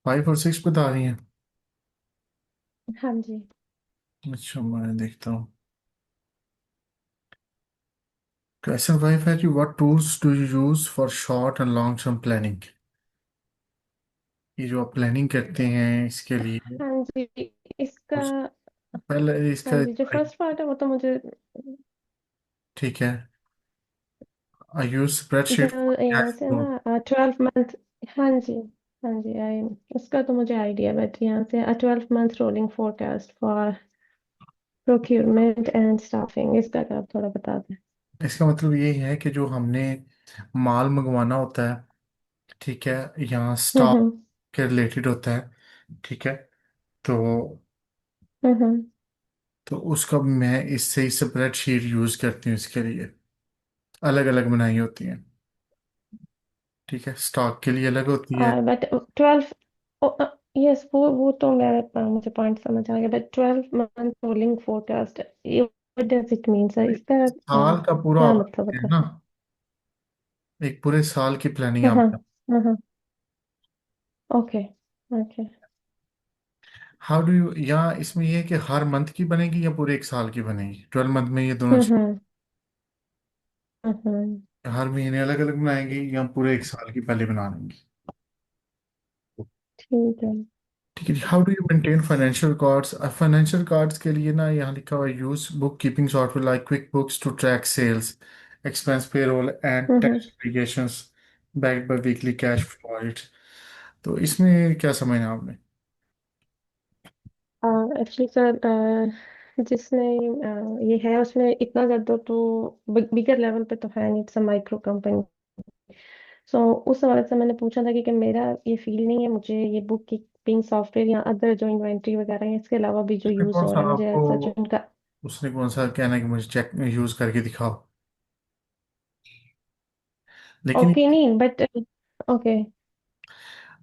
Five और six बता रही हैं? हाँ जी। अच्छा, मैं देखता हूँ। क्वेश्चन फाइव है कि what tools do you use for short and long term planning. ये जो आप प्लानिंग करते हैं इसके लिए हाँ जी। इसका। उस पहले हाँ इसका। जी, जो फर्स्ट पार्ट है वो तो मुझे ठीक है। आई यूज जो स्प्रेडशीट फॉर यहाँ कैश से फ्लो। ना 12 मंथ। हाँ जी। हाँ जी, आई उसका तो मुझे आइडिया, बट यहाँ से 12 month rolling forecast for procurement and staffing, इसका क्या आप थोड़ा बता दें। इसका मतलब ये है कि जो हमने माल मंगवाना होता है, ठीक है, यहाँ स्टॉक हम्म। के रिलेटेड होता है, ठीक है। तो हम्म। उसका मैं इससे ही स्प्रेडशीट यूज करती हूँ इसके लिए। अलग अलग बनाई होती हैं, ठीक है, स्टॉक के लिए अलग होती है। बट 12। यस, वो तो मेरे मुझे पॉइंट समझ आ गया, बट 12 मंथ रोलिंग फोरकास्ट, ये what does it mean sir, इसका साल का पूरा क्या आप मतलब है होता ना, है। एक पूरे साल की प्लानिंग हाँ आप। हाँ। हाँ। Okay. Okay. How do you, या इसमें ये है कि हर मंथ की बनेगी या पूरे एक साल की बनेगी, 12 मंथ में ये दोनों चीज़। हम्म। हम्म। हर महीने अलग अलग बनाएंगी या पूरे एक साल की पहले बना लेंगी। ठीक है। ठीक है। How do you maintain financial cards. Financial cards के लिए ना यहाँ लिखा हुआ है use bookkeeping software like QuickBooks to track sales, expense, payroll and hmm. Tax obligations backed by weekly cash flow audits। तो इसमें क्या समझना आपने? एक्चुअली सर, जिसने ये है उसमें इतना ज्यादा तो बिगर लेवल पे तो है नहीं, इट्स अ माइक्रो कंपनी। सो उस हवाले से मैंने पूछा था कि मेरा ये फील्ड नहीं है, मुझे ये बुक कीपिंग सॉफ्टवेयर या अदर जो इन्वेंट्री वगैरह है इसके अलावा भी जो उसने यूज कौन हो सा रहा है मुझे आपको, ऐसा जो उनका। उसने कौन सा कहना है कि मुझे चेक यूज करके दिखाओ, लेकिन ओके, नहीं बट ओके।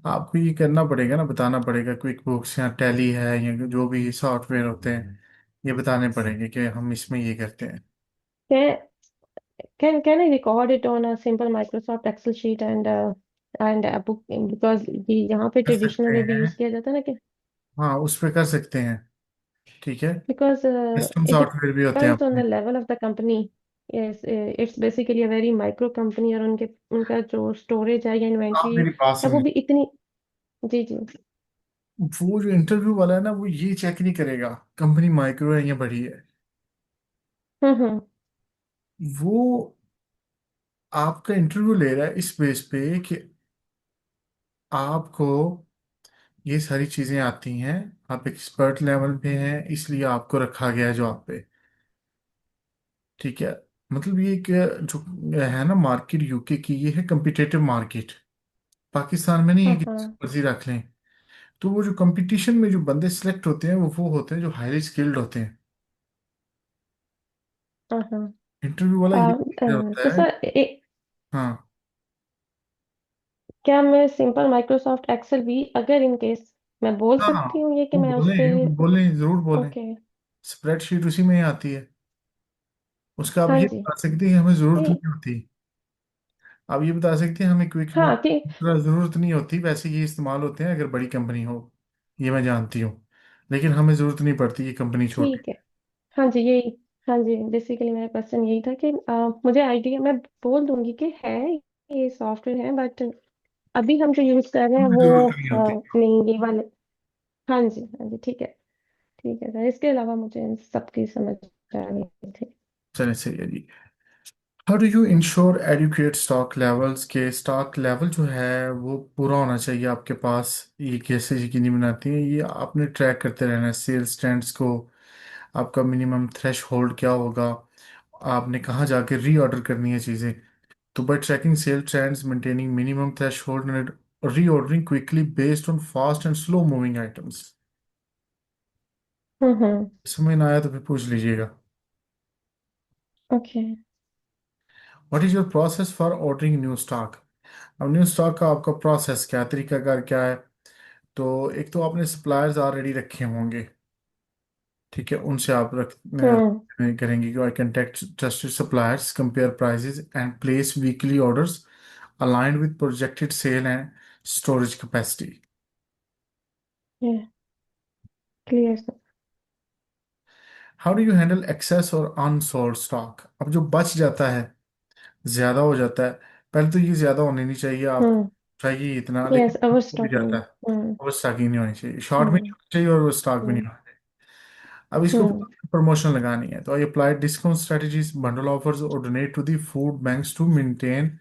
आपको ये करना पड़ेगा ना, बताना पड़ेगा क्विक बुक्स या टैली है या जो भी सॉफ्टवेयर होते हैं, ये बताने पड़ेंगे कि हम इसमें ये करते हैं। Can I record it on a simple Microsoft Excel sheet and a book, because ये यहाँ पे कर सकते ट्रेडिशनल वे भी हैं। यूज किया जाता है ना कि हाँ, उस पर कर सकते हैं। ठीक है। because कस्टम it सॉफ्टवेयर भी होते हैं depends on अपने। the level of the company. Yes, it's basically a very micro company, और उनके उनका जो स्टोरेज है या आप इन्वेंट्री मेरी बात है वो समझे, भी इतनी। जी जी। वो जो इंटरव्यू वाला है ना, वो ये चेक नहीं करेगा कंपनी माइक्रो है या बड़ी है। हम्म। वो आपका इंटरव्यू ले रहा है इस बेस पे कि आपको ये सारी चीजें आती हैं, आप एक्सपर्ट लेवल पे हैं, इसलिए आपको रखा गया है जॉब पे। ठीक है। मतलब ये एक जो है ना मार्केट यूके की, ये है कम्पिटेटिव मार्केट। पाकिस्तान में नहीं है हाँ कि हाँ। मर्जी रख लें। तो वो जो कंपटीशन में जो बंदे सिलेक्ट होते हैं वो होते हैं जो हाईली स्किल्ड होते हैं। हाँ हाँ। इंटरव्यू वाला ये होता तो है। सर, हाँ। क्या मैं सिंपल माइक्रोसॉफ्ट एक्सेल भी, अगर इन केस, मैं बोल हाँ, सकती हूँ ये कि वो मैं उस पे। बोलें बोलें जरूर बोलें। ओके। स्प्रेडशीट उसी में ही आती है। उसका आप हाँ ये जी। बता सकते हैं हमें जरूरत नहीं। नहीं होती। आप ये बता सकते हैं हमें क्विक हाँ बुक कि जरूरत नहीं होती, वैसे ये इस्तेमाल होते हैं अगर बड़ी कंपनी हो, ये मैं जानती हूँ, लेकिन हमें जरूरत नहीं पड़ती ये कंपनी छोटी। ठीक है। हाँ जी, यही। हाँ जी, बेसिकली मेरा क्वेश्चन यही था कि मुझे आइडिया, मैं बोल दूंगी कि है, ये सॉफ्टवेयर है, बट अभी हम जो यूज कर रहे हैं हमें वो जरूरत नहीं होती। नहीं, ये वाले। हाँ जी। हाँ जी, ठीक है। ठीक है सर, इसके अलावा मुझे इन सबकी समझ आ रही थी। चलिए सही है जी। How do you ensure adequate stock levels, के स्टॉक लेवल जो है वो पूरा होना चाहिए आपके पास। ये कैसे यकीनी बनाती हैं, ये आपने ट्रैक करते रहना है सेल्स ट्रेंड्स को। आपका मिनिमम थ्रेश होल्ड क्या होगा, आपने कहाँ जाके रीऑर्डर करनी है चीज़ें। तो by tracking sale trends, maintaining minimum threshold and reordering quickly based on fast and slow moving items. Hmm. समझ ना आया तो फिर पूछ लीजिएगा। Okay. What is your process for ordering new stock. अब न्यू स्टॉक का आपका प्रोसेस क्या है, तरीकाकार क्या है। तो एक तो आपने सप्लायर्स ऑलरेडी रखे होंगे, ठीक है, उनसे आप हम्म। करेंगे कि I contact trusted suppliers, compare prices and place weekly orders aligned with projected sale and storage capacity. Clear sir. How do you handle excess और अनसोल्ड स्टॉक? अब जो बच जाता है, ज्यादा हो जाता है, पहले तो ये ज्यादा होने नहीं चाहिए, आप हम्म। चाहिए इतना, यस, लेकिन ओवर हो भी जाता स्टॉकिंग। है। हम्म। ओवर स्टॉकिंग नहीं होनी चाहिए, शॉर्ट भी नहीं हम्म। होनी चाहिए और स्टॉक भी नहीं हम्म। होना चाहिए। अब इसको हम्म। प्रमोशन लगानी है, तो I apply discount strategies, bundle offers और donate to the food banks to maintain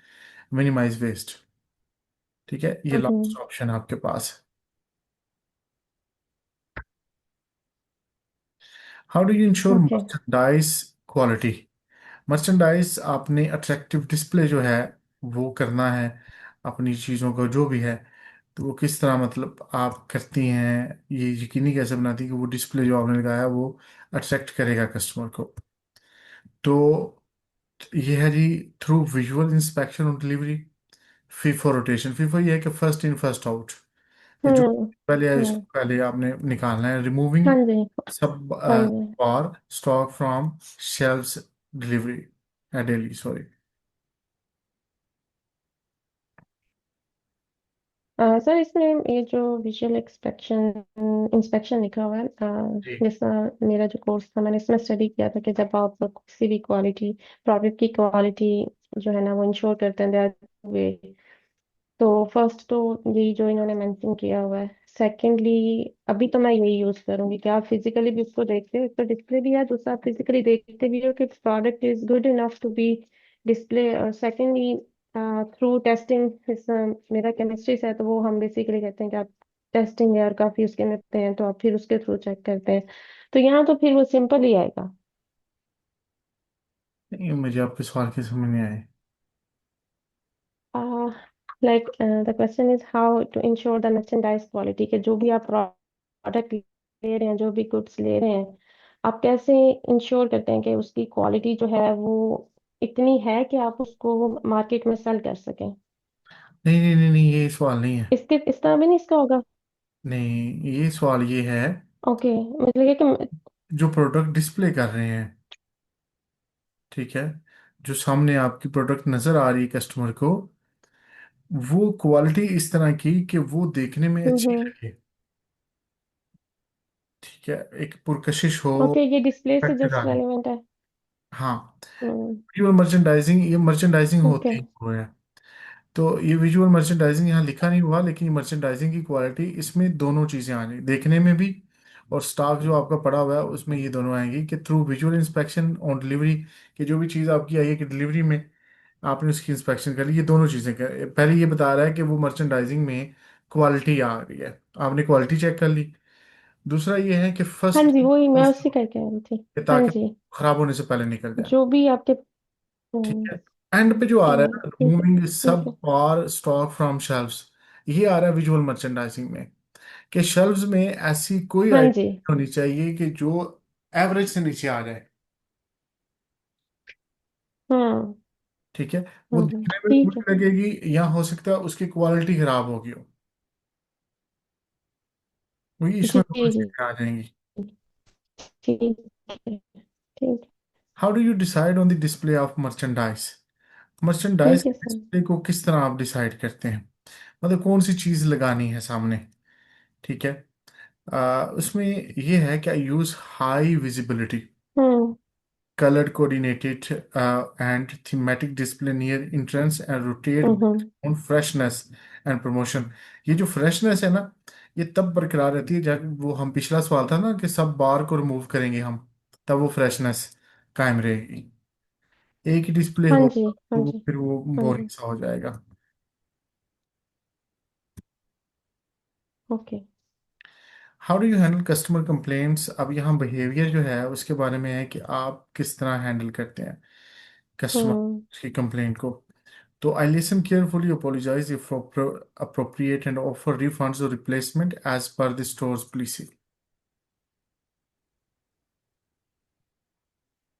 minimize waste. ठीक है, ये हम्म। लास्ट ऑप्शन है आपके पास। How do you ensure okay. Merchandise quality? Merchandise आपने अट्रैक्टिव डिस्प्ले जो है वो करना है अपनी चीज़ों का जो भी है। तो वो किस तरह मतलब आप करती हैं, ये यकीनी कैसे बनाती हैं कि वो डिस्प्ले जो आपने लगाया है वो अट्रैक्ट करेगा कस्टमर को? तो ये है जी, थ्रू विजुअल इंस्पेक्शन और डिलीवरी। फीफो रोटेशन, फीफो ये है कि फर्स्ट इन फर्स्ट आउट, कि जो हम्म। पहले है इसको हम्म। पहले आपने निकालना है। रिमूविंग हाँ जी। सब हाँ जी। बार stock from shelves, delivery daily, sorry. Sir, इसमें ये जो विजुअल एक्सपेक्शन इंस्पेक्शन लिखा हुआ है, जी। जैसा मेरा जो कोर्स था, मैंने इसमें स्टडी किया था कि जब आप किसी भी क्वालिटी प्रोडक्ट की क्वालिटी जो है ना वो इंश्योर करते हैं, वे। तो फर्स्ट तो यही जो इन्होंने मेंशन किया हुआ है। सेकेंडली, अभी तो मैं यही यूज करूंगी कि आप फिजिकली भी उसको देखते हो, एक तो डिस्प्ले भी है, दूसरा आप फिजिकली देखते भी हो कि product is good enough to be display. और सेकेंडली, थ्रू टेस्टिंग, मेरा केमिस्ट्री से है तो वो हम बेसिकली कहते हैं कि आप टेस्टिंग है और काफी उसके में हैं, तो आप फिर उसके थ्रू चेक करते हैं। तो यहाँ तो फिर वो सिंपल ही आएगा। नहीं, मुझे आपके सवाल की समझ नहीं आए। Like the question is how to ensure the merchandise quality, के जो भी आप प्रोडक्ट ले रहे हैं, जो भी गुड्स ले रहे हैं, आप कैसे इंश्योर करते हैं कि उसकी क्वालिटी जो है वो इतनी है कि आप उसको मार्केट में सेल कर सकें। नहीं नहीं नहीं नहीं, ये सवाल नहीं है। इसके इस तरह भी नहीं इसका होगा। नहीं, ये सवाल ये है, ओके, मुझे लगा कि जो प्रोडक्ट डिस्प्ले कर रहे हैं, ठीक है, जो सामने आपकी प्रोडक्ट नजर आ रही है कस्टमर को, वो क्वालिटी इस तरह की कि वो देखने में अच्छी हम्म। लगे। ठीक है, एक पुरकशिश हो, ओके, ये डिस्प्ले से अट्रैक्टिव जस्ट रहे। रेलेवेंट है। हाँ, हम्म। विजुअल मर्चेंडाइजिंग, ये मर्चेंडाइजिंग ओके। होती है। तो ये विजुअल मर्चेंडाइजिंग यहाँ लिखा नहीं हुआ, लेकिन मर्चेंडाइजिंग की क्वालिटी इसमें दोनों चीज़ें आ रही देखने में भी, और स्टॉक जो आपका पड़ा हुआ है उसमें ये दोनों आएंगी कि through visual inspection on delivery, कि जो भी चीज़ आपकी आई है कि डिलीवरी में आपने उसकी इंस्पेक्शन कर ली, ये दोनों चीज़ें कर, पहले ये बता रहा है कि वो मर्चेंडाइजिंग में क्वालिटी आ रही है, आपने क्वालिटी चेक कर ली। दूसरा ये है कि हाँ फर्स्ट, जी, वही मैं उसी करके आई थी। हाँ ताकि जी, खराब होने से पहले निकल जाए। जो भी आपके। ठीक हम्म। है, एंड पे जो आ रहा है ना, ठीक है। रिमूविंग ठीक सब है। बार स्टॉक फ्रॉम शेल्व्स, ये आ रहा है विजुअल मर्चेंडाइजिंग में, कि शेल्व्स में ऐसी कोई हाँ जी। आइटम होनी चाहिए कि जो एवरेज से नीचे आ जाए। हम्म। ठीक है, वो दिखने में ठीक है। बुरी लगेगी या हो सकता है उसकी क्वालिटी खराब होगी हो, वही जी इसमें दोनों जी। चीजें आ जाएंगी। ठीक है। ठीक। How do you decide on the display of merchandise? Merchandise ठीक है के सर। डिस्प्ले को किस तरह आप डिसाइड करते हैं, मतलब कौन सी चीज लगानी है सामने? ठीक है, उसमें ये है कि I use high visibility, hmm. colored coordinated and thematic display near entrance and rotate hmm. on freshness and promotion। ये जो फ्रेशनेस है ना, ये तब बरकरार रहती है जब वो, हम पिछला सवाल था ना कि सब बार को रिमूव करेंगे हम, तब वो फ्रेशनेस कायम रहेगी। एक ही डिस्प्ले हाँ जी। होगा हाँ तो जी। फिर वो हाँ बोरिंग जी। सा हो जाएगा। Okay. How do you handle customer complaints? अब यहाँ बिहेवियर जो है उसके बारे में है कि आप किस तरह हैंडल करते हैं कस्टमर हम्म। की कंप्लेंट को। So I listen carefully, apologize if appropriate, and offer refunds or replacement as per the store's policy.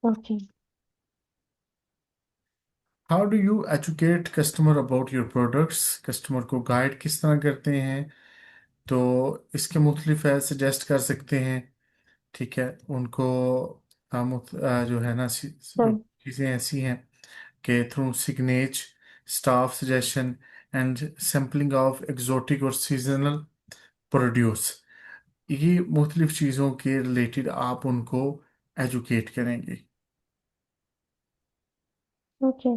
Okay. How do you educate customer about your products? Customer को गाइड किस तरह करते हैं? तो इसके मुख्तलिफ है, सजेस्ट कर सकते हैं। ठीक है, उनको जो है ना, हम्म। चीज़ें ऐसी हैं कि through signage, staff suggestion and sampling of exotic और सीजनल प्रोड्यूस, ये मुख्तलिफ चीज़ों के रिलेटेड आप उनको एजुकेट करेंगे। Okay.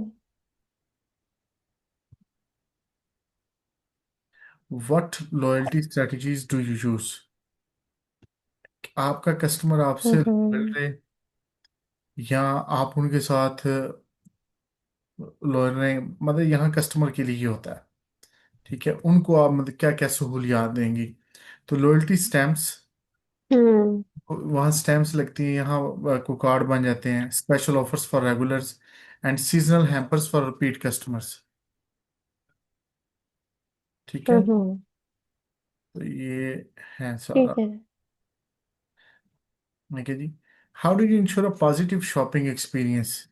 What loyalty strategies do you use? आपका कस्टमर आपसे मिल हम्म। रहे, या आप उनके साथ लॉयल रहे, मतलब यहाँ कस्टमर के लिए ही होता है। ठीक है, उनको आप मतलब क्या क्या सहूलियात देंगी? तो लॉयल्टी स्टैम्प्स, हम्म। वहाँ स्टैम्प्स लगती हैं, यहाँ को कार्ड बन जाते हैं। Special offers for regulars and seasonal hampers for repeat customers. ठीक है, हम्म। तो ये है सारा। ठीक है। ठीक है जी। How do you ensure a positive shopping experience?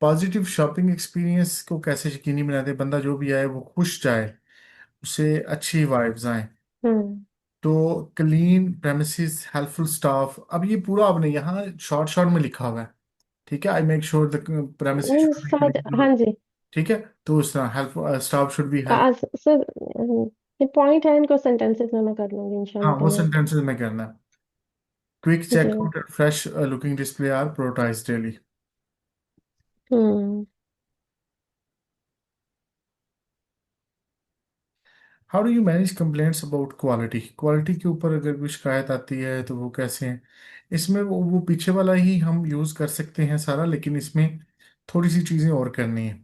Positive shopping experience को कैसे यकीनी बनाते हैं बंदा जो भी आए वो खुश जाए, उसे अच्छी वाइब्स आए? हम्म। तो क्लीन प्रेमिसेस, हेल्पफुल स्टाफ, अब ये पूरा आपने यहाँ शॉर्ट शॉर्ट में लिखा हुआ है। ठीक है, I make sure the premises नहीं शुड बी समझ। क्लीन। हाँ जी। ठीक है, तो उस तरह help, staff should be help. आज सर, ये पॉइंट है, इनको सेंटेंसेस में मैं कर लूंगी हाँ, इंशाल्लाह वो कन्वर्ट। सेंटेंसेस में करना है। क्विक जी। Checkout and fresh looking display are prioritized daily. Hmm. How do you manage complaints about quality? Quality के ऊपर अगर कोई शिकायत आती है तो वो कैसे हैं? इसमें वो पीछे वाला ही हम यूज़ कर सकते हैं सारा, लेकिन इसमें थोड़ी सी चीज़ें और करनी है।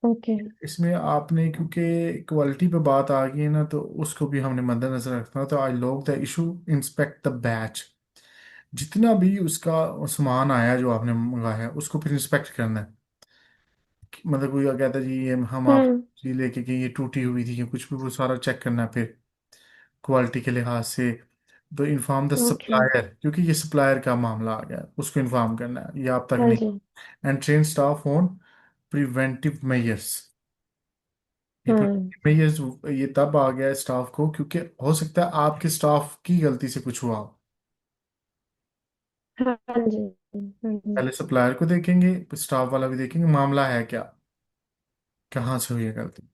ओके। इसमें आपने, क्योंकि क्वालिटी पे बात आ गई है ना, तो उसको भी हमने मद्देनजर रखना है। तो I log the issue, inspect the batch. जितना भी उसका सामान आया जो आपने मंगाया है उसको फिर इंस्पेक्ट करना है। मतलब कोई कहता है जी ये हम आप हम्म। चीज़ लेके गए, ये टूटी हुई थी या कुछ भी, वो सारा चेक करना है फिर क्वालिटी के लिहाज से। तो इन्फॉर्म द ओके। सप्लायर, क्योंकि ये सप्लायर का मामला आ गया, उसको इन्फॉर्म करना है, ये आप तक हाँ नहीं। जी। And train staff on preventive measures. ये हम्म। प्रिवेंटिव मेजर्स ये तब आ गया स्टाफ को क्योंकि हो सकता है आपके स्टाफ की गलती से कुछ हुआ हो। हाँ जी। हम्म। पहले सप्लायर को देखेंगे, स्टाफ वाला भी देखेंगे मामला है क्या, कहाँ से हुई है गलती।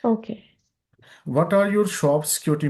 Okay. What are your shop security